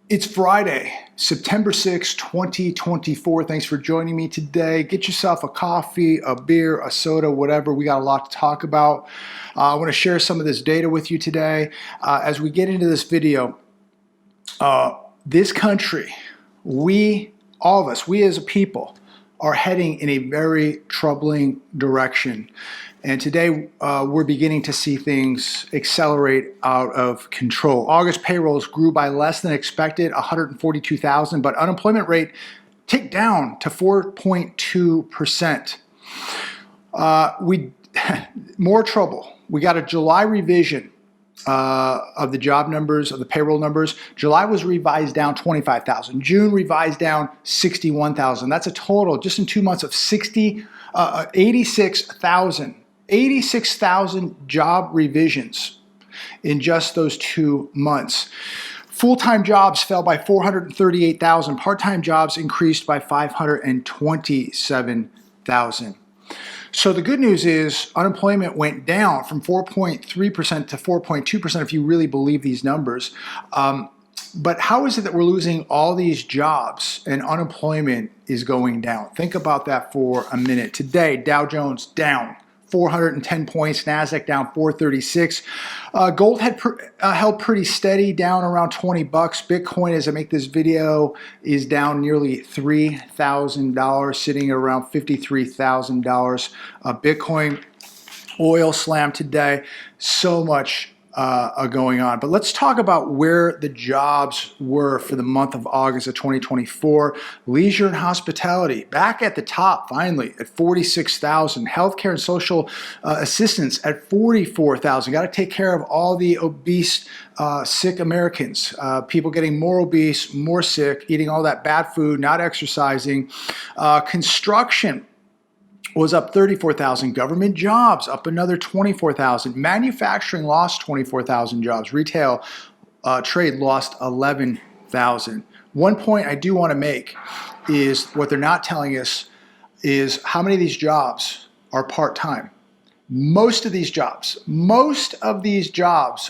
It's Friday, September 6, 2024. Thanks for joining me today. Get yourself a coffee, a beer, a soda, whatever. We got a lot to talk about. I want to share some of this data with you today. As we get into this video, this country, all of us, we as a people, are heading in a very troubling direction. And today, we're beginning to see things accelerate out of control. August payrolls grew by less than expected, 142,000, but unemployment rate ticked down to 4.2%. More trouble. We got a July revision of the job numbers, of the payroll numbers. July was revised down 25,000. June revised down 61,000. That's a total, just in 2 months, of 86,000. 86,000 job revisions in just those 2 months. Full-time jobs fell by 438,000. Part-time jobs increased by 527,000. So the good news is unemployment went down from 4.3% to 4.2% if you really believe these numbers. But how is it that we're losing all these jobs and unemployment is going down? Think about that for a minute. Today, Dow Jones down 410 points, NASDAQ down 436. Gold had held pretty steady, down around 20 bucks. Bitcoin, as I make this video, is down nearly $3,000, sitting at around $53,000. Bitcoin, oil slammed today. So much going on. But let's talk about where the jobs were for the month of August of 2024. Leisure and hospitality, back at the top finally at 46,000. Healthcare and social assistance at 44,000. Got to take care of all the obese, sick Americans. People getting more obese, more sick, eating all that bad food, not exercising. Construction was up 34,000. Government jobs up another 24,000. Manufacturing lost 24,000 jobs. Retail trade lost 11,000. One point I do want to make is what they're not telling us is how many of these jobs are part-time. Most of these jobs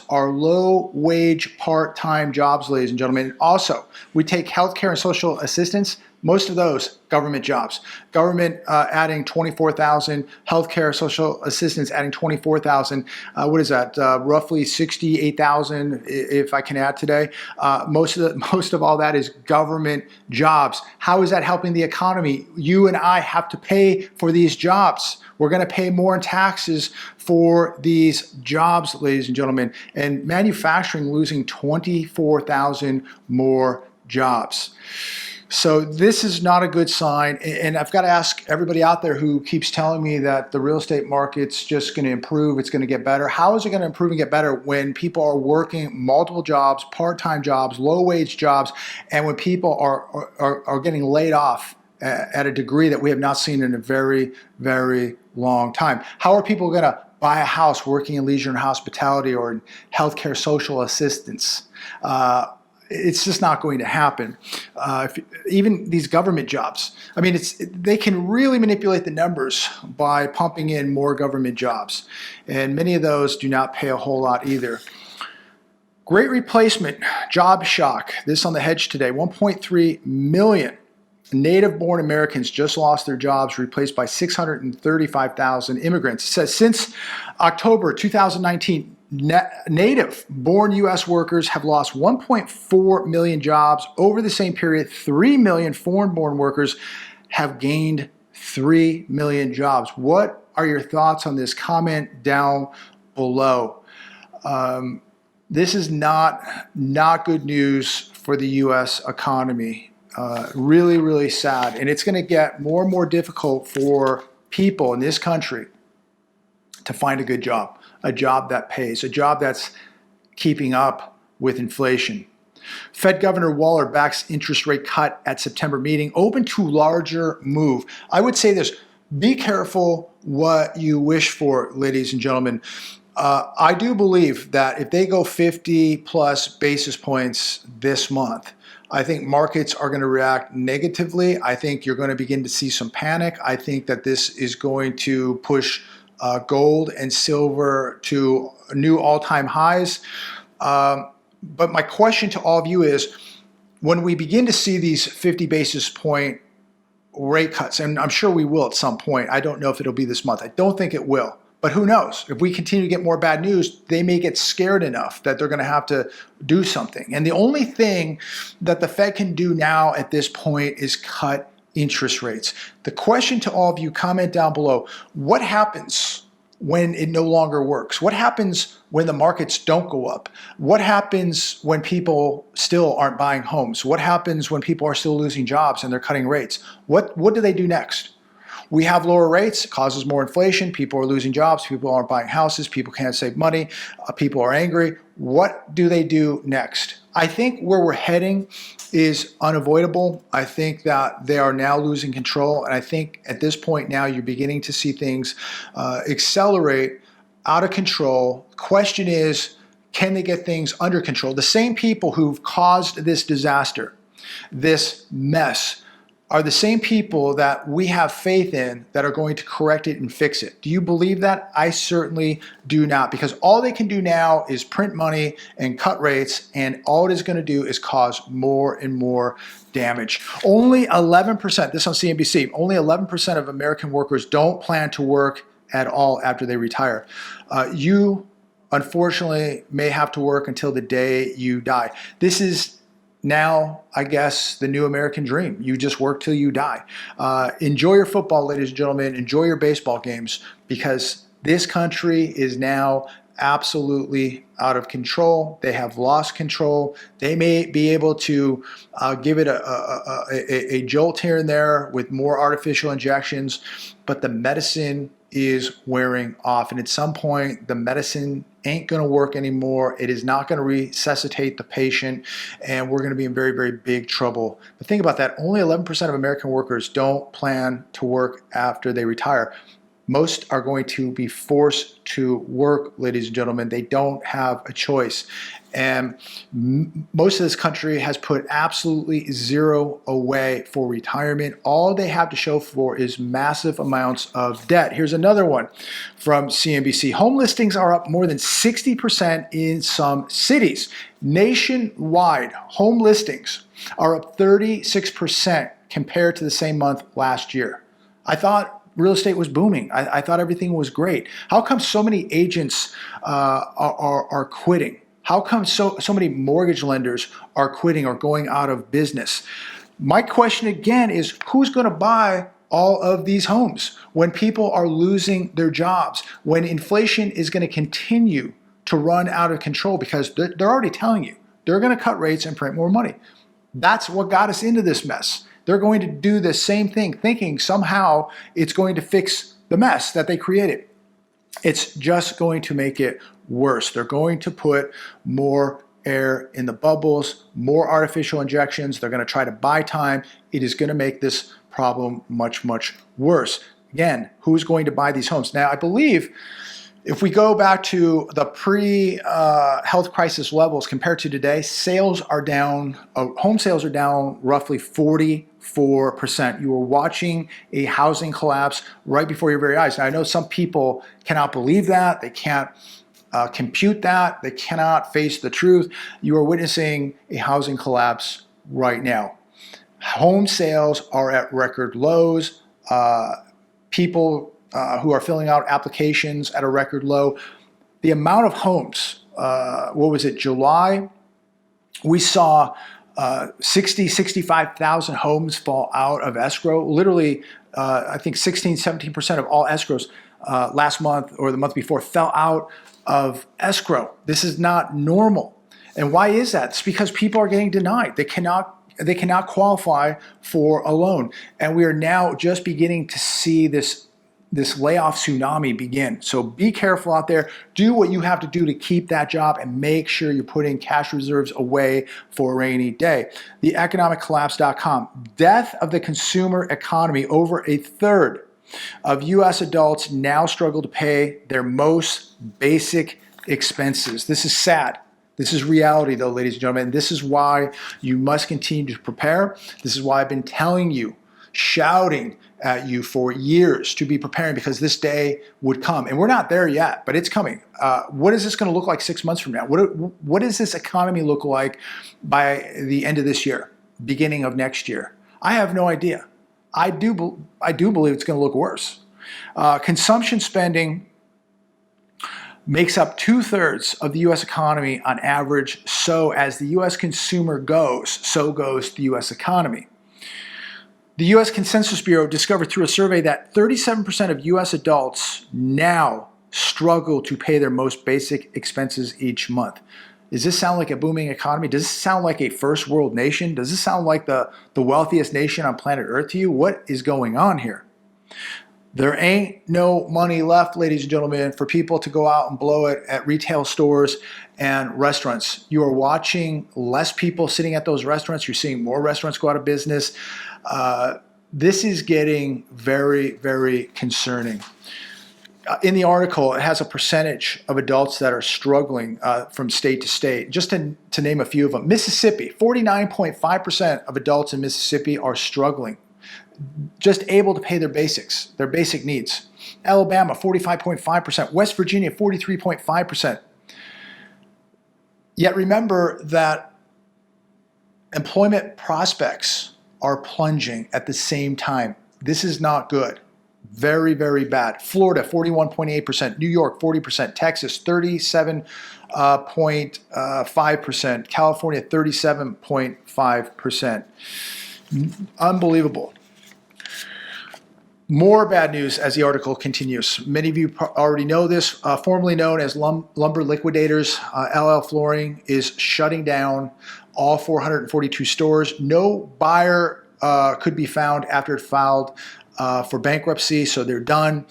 are low-wage part-time jobs, ladies and gentlemen. And also, we take healthcare and social assistance. Most of those government jobs. Government adding 24,000, healthcare, social assistance adding 24,000. What is that? Roughly 68,000, if I can add today. Most of all that is government jobs. How is that helping the economy? You and I have to pay for these jobs. We're going to pay more in taxes for these jobs, ladies and gentlemen. And manufacturing losing 24,000 more jobs. So this is not a good sign, and I've got to ask everybody out there who keeps telling me that the real estate market's just going to improve, it's going to get better. How is it going to improve and get better when people are working multiple jobs, part-time jobs, low-wage jobs, and when people are getting laid off at a degree that we have not seen in a very, very long time? How are people going to buy a house working in leisure and hospitality or in healthcare social assistance? It's just not going to happen. Even these government jobs, I mean, they can really manipulate the numbers by pumping in more government jobs. And many of those do not pay a whole lot either. Great replacement, job shock. This on the Hedge today, 1.3 million native-born Americans just lost their jobs, replaced by 635,000 immigrants. It says since October 2019, native-born U.S. workers have lost 1.4 million jobs. Over the same period, 3 million foreign-born workers have gained 3 million jobs. What are your thoughts on this? Comment down below. This is not good news for the U.S. economy. Really, really sad. And it's going to get more and more difficult for people in this country to find a good job. A job that pays, a job that's keeping up with inflation. Fed Governor Waller backs interest rate cut at September meeting, open to larger move. I would say this, be careful what you wish for, ladies and gentlemen. I do believe that if they go 50 plus basis points this month, I think markets are going to react negatively. I think you're going to begin to see some panic. I think that this is going to push gold and silver to new all-time highs. But my question to all of you is, when we begin to see these 50 basis point rate cuts, and I'm sure we will at some point. I don't know if it'll be this month. I don't think it will. But who knows? If we continue to get more bad news, they may get scared enough that they're going to have to do something. And the only thing that the Fed can do now at this point is cut interest rates. The question to all of you, comment down below, what happens when it no longer works? What happens when the markets don't go up? What happens when people still aren't buying homes? What happens when people are still losing jobs and they're cutting rates? What do they do next? We have lower rates, it causes more inflation, people are losing jobs, people aren't buying houses, people can't save money, people are angry. What do they do next? I think where we're heading is unavoidable. I think that they are now losing control, and I think at this point now you're beginning to see things accelerate out of control. The question is, can they get things under control? The same people who've caused this disaster, this mess, are the same people that we have faith in that are going to correct it and fix it. Do you believe that? I certainly do not, because all they can do now is print money and cut rates, and all it is going to do is cause more and more damage. Only 11%, this on CNBC, only 11% of American workers don't plan to work at all after they retire. You, unfortunately, may have to work until the day you die. This is now, I guess, the new American dream. You just work till you die. Enjoy your football, ladies and gentlemen. Enjoy your baseball games, because this country is now absolutely out of control. They have lost control. They may be able to give it a jolt here and there with more artificial injections, but the medicine is wearing off. And at some point, the medicine ain't going to work anymore. It is not going to resuscitate the patient, and we're going to be in very, very big trouble. But think about that. Only 11% of American workers don't plan to work after they retire. Most are going to be forced to work, ladies and gentlemen. They don't have a choice. And most of this country has put absolutely zero away for retirement. All they have to show for is massive amounts of debt. Here's another one from CNBC. Home listings are up more than 60% in some cities. Nationwide, home listings are up 36% compared to the same month last year. I thought real estate was booming. I thought everything was great. How come so many agents are quitting? How come so many mortgage lenders are quitting or going out of business? My question again is, who's going to buy all of these homes when people are losing their jobs, when inflation is going to continue to run out of control? Because they're already telling you they're going to cut rates and print more money. That's what got us into this mess. They're going to do the same thing, thinking somehow it's going to fix the mess that they created. It's just going to make it worse. They're going to put more air in the bubbles, more artificial injections. They're going to try to buy time. It is going to make this problem much, much worse. Again, who's going to buy these homes? Now, I believe if we go back to the pre-health crisis levels compared to today, sales are down, home sales are down roughly 44%. You are watching a housing collapse right before your very eyes. Now, I know some people cannot believe that. They can't compute that. They cannot face the truth. You are witnessing a housing collapse right now. Home sales are at record lows. People who are filling out applications at a record low. The amount of homes, what was it, July? We saw 65,000 homes fall out of escrow. Literally, I think 17% of all escrows last month or the month before fell out of escrow. This is not normal. And why is that? It's because people are getting denied. They cannot qualify for a loan. And we are now just beginning to see this layoff tsunami begin. So be careful out there. Do what you have to do to keep that job, and make sure you're putting cash reserves away for a rainy day. TheEconomicCollapse.com. Death of the consumer economy. Over a third of U.S. adults now struggle to pay their most basic expenses. This is sad. This is reality, though, ladies and gentlemen. This is why you must continue to prepare. This is why I've been telling you, shouting at you for years to be preparing, because this day would come. And we're not there yet, but it's coming. What is this going to look like 6 months from now? What does this economy look like by the end of this year? beginning of next year? I have no idea. I do believe it's going to look worse. Consumption spending makes up 2/3 of the U.S. economy on average. So as the U.S. consumer goes, so goes the U.S. economy. The U.S. Census Bureau discovered through a survey that 37% of U.S. adults now struggle to pay their most basic expenses each month. Does this sound like a booming economy? Does this sound like a first world nation? Does this sound like the wealthiest nation on planet Earth to you? What is going on here? There ain't no money left, ladies and gentlemen, for people to go out and blow it at retail stores and restaurants. You are watching less people sitting at those restaurants. You're seeing more restaurants go out of business. This is getting very, very concerning. In the article, it has a percentage of adults that are struggling from state to state. Just to name a few of them. Mississippi, 49.5% of adults in Mississippi are struggling, just able to pay their basics, their basic needs. Alabama, 45.5%. West Virginia, 43.5%. Yet remember that employment prospects are plunging at the same time. This is not good. Very, very bad. Florida, 41.8%. New York, 40%. Texas, 37.5%. California, 37.5%. Unbelievable. More bad news as the article continues. Many of you already know this. Formerly known as Lumber Liquidators, LL Flooring is shutting down all 442 stores. No buyer could be found after it filed for bankruptcy, so they're done.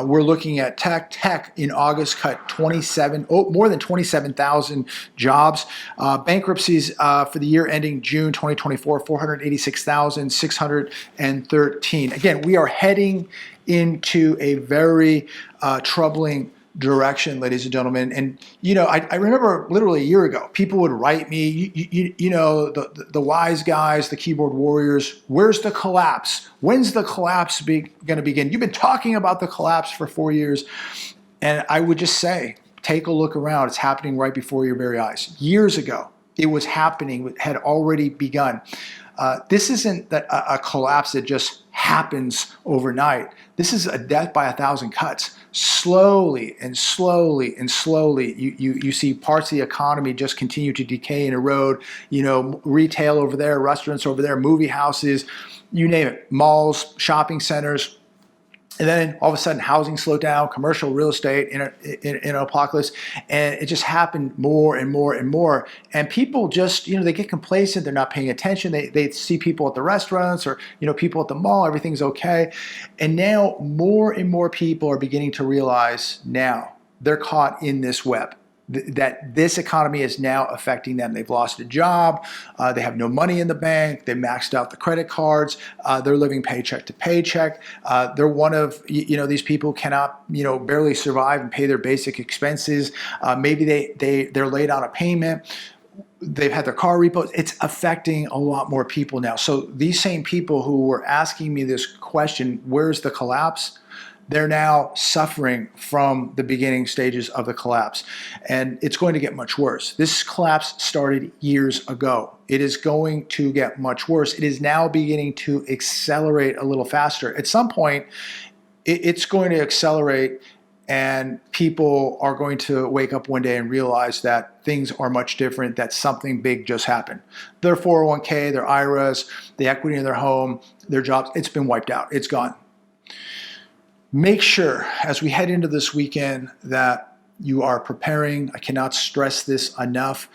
We're looking at Tech in August cut more than 27,000 jobs. Bankruptcies for the year ending June 2024, 486,613. Again, we are heading into a very troubling direction, ladies and gentlemen. And I remember literally a year ago, people would write me, the wise guys, the keyboard warriors, where's the collapse? When's the collapse going to begin? You've been talking about the collapse for 4 years. And I would just say, take a look around. It's happening right before your very eyes. Years ago, it was happening, it had already begun. This isn't a collapse that just happens overnight. This is a death by 1,000 cuts. Slowly and slowly and slowly, you see parts of the economy just continue to decay and erode. Retail over there, restaurants over there, movie houses, you name it, malls, shopping centers. And then all of a sudden, housing slowed down, commercial real estate in an apocalypse, and it just happened more and more and more. And people just, they get complacent. They're not paying attention. They see people at the restaurants or, people at the mall. Everything's okay. And now more and more people are beginning to realize now they're caught in this web. That this economy is now affecting them. They've lost a job. They have no money in the bank. They maxed out the credit cards. They're living paycheck to paycheck. They're one of, these people cannot, barely survive and pay their basic expenses. Maybe they're late on a payment. They've had their car repoed. It's affecting a lot more people now. So these same people who were asking me this question, where's the collapse? They're now suffering from the beginning stages of the collapse. And it's going to get much worse. This collapse started years ago. It is going to get much worse. It is now beginning to accelerate a little faster. At some point, it's going to accelerate, and people are going to wake up one day and realize that things are much different, that something big just happened. Their 401k, their IRAs, the equity in their home, their jobs, it's been wiped out. It's gone. Make sure, as we head into this weekend, that you are preparing. I cannot stress this enough.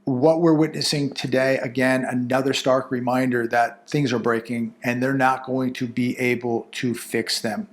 What we're witnessing today, again, another stark reminder that things are breaking and they're not going to be able to fix them.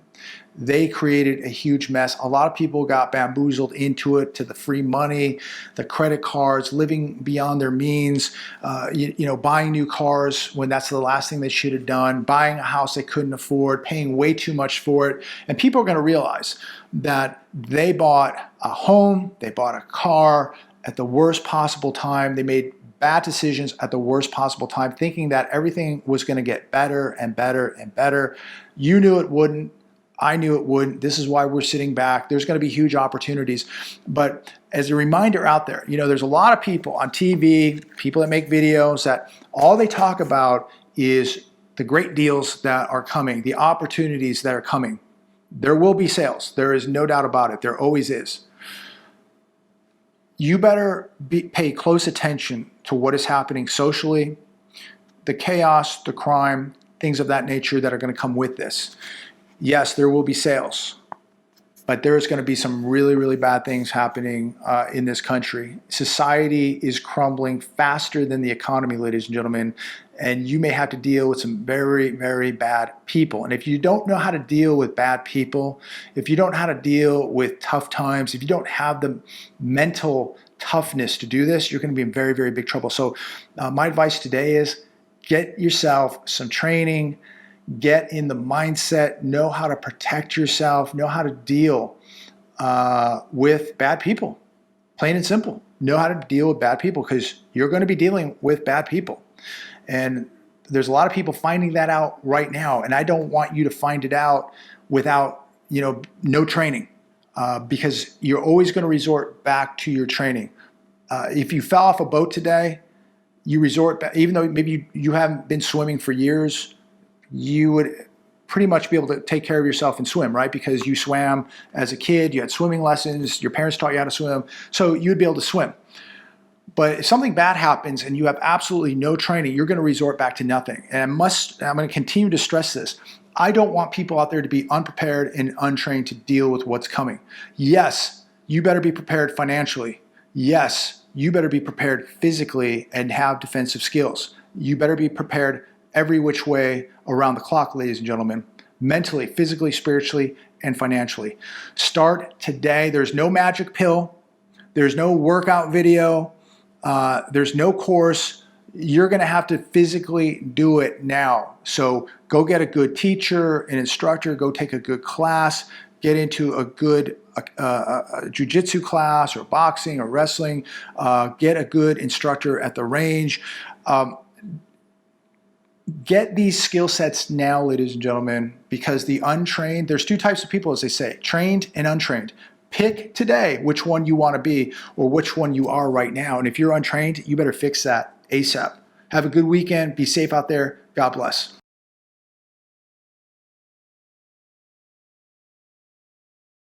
They created a huge mess. A lot of people got bamboozled into it, to the free money, the credit cards, living beyond their means, buying new cars when that's the last thing they should have done, buying a house they couldn't afford, paying way too much for it. And people are going to realize that they bought a home, they bought a car at the worst possible time. They made bad decisions at the worst possible time, thinking that everything was going to get better and better and better. You knew it wouldn't. I knew it wouldn't. This is why we're sitting back. There's going to be huge opportunities. But as a reminder out there, there's a lot of people on TV, people that make videos that all they talk about is the great deals that are coming, the opportunities that are coming. There will be sales. There is no doubt about it. There always is. You better pay close attention to what is happening socially, the chaos, the crime, things of that nature that are going to come with this. Yes, there will be sales, but there's going to be some really, really bad things happening in this country. Society is crumbling faster than the economy, ladies and gentlemen, and you may have to deal with some very, very bad people. And if you don't know how to deal with bad people, if you don't know how to deal with tough times, if you don't have the mental toughness to do this, you're going to be in very, very big trouble. So my advice today is get yourself some training, get in the mindset, know how to protect yourself, know how to deal with bad people. Plain and simple. Know how to deal with bad people because you're going to be dealing with bad people. And there's a lot of people finding that out right now. And I don't want you to find it out without, no training because you're always going to resort back to your training. If you fell off a boat today, you resort back, even though maybe you haven't been swimming for years, you would pretty much be able to take care of yourself and swim, right? Because you swam as a kid, you had swimming lessons, your parents taught you how to swim, so you'd be able to swim. But if something bad happens and you have absolutely no training, you're going to resort back to nothing. And I'm going to continue to stress this. I don't want people out there to be unprepared and untrained to deal with what's coming. Yes, you better be prepared financially. Yes, you better be prepared physically and have defensive skills. You better be prepared every which way around the clock, ladies and gentlemen, mentally, physically, spiritually, and financially. Start today. There's no magic pill. There's no workout video. There's no course. You're going to have to physically do it now. So go get a good teacher, an instructor, go take a good class, get into a good jiu-jitsu class or boxing or wrestling, get a good instructor at the range. Get these skill sets now, ladies and gentlemen, because the untrained, there's two types of people, as they say, trained and untrained. Pick today which one you want to be or which one you are right now. And if you're untrained, you better fix that ASAP. Have a good weekend. Be safe out there. God bless.